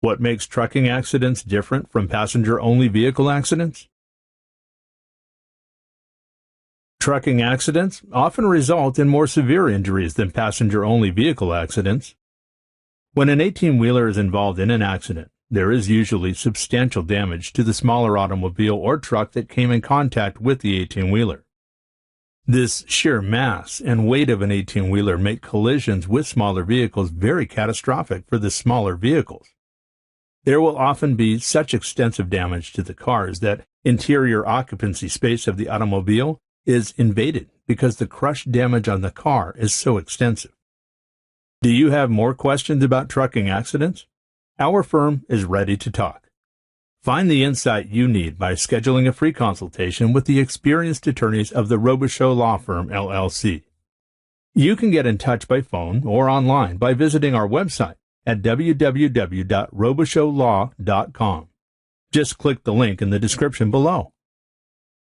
What makes trucking accidents different from passenger-only vehicle accidents? Trucking accidents often result in more severe injuries than passenger-only vehicle accidents. When an 18-wheeler is involved in an accident, there is usually substantial damage to the smaller automobile or truck that came in contact with the 18-wheeler. This sheer mass and weight of an 18-wheeler make collisions with smaller vehicles very catastrophic for the smaller vehicles. There will often be such extensive damage to the cars that interior occupancy space of the automobile is invaded because the crush damage on the car is so extensive. Do you have more questions about trucking accidents? Our firm is ready to talk. Find the insight you need by scheduling a free consultation with the experienced attorneys of the Robichaux Law Firm, LLC. You can get in touch by phone or online by visiting our website at www.robichauxlaw.com. Just click the link in the description below.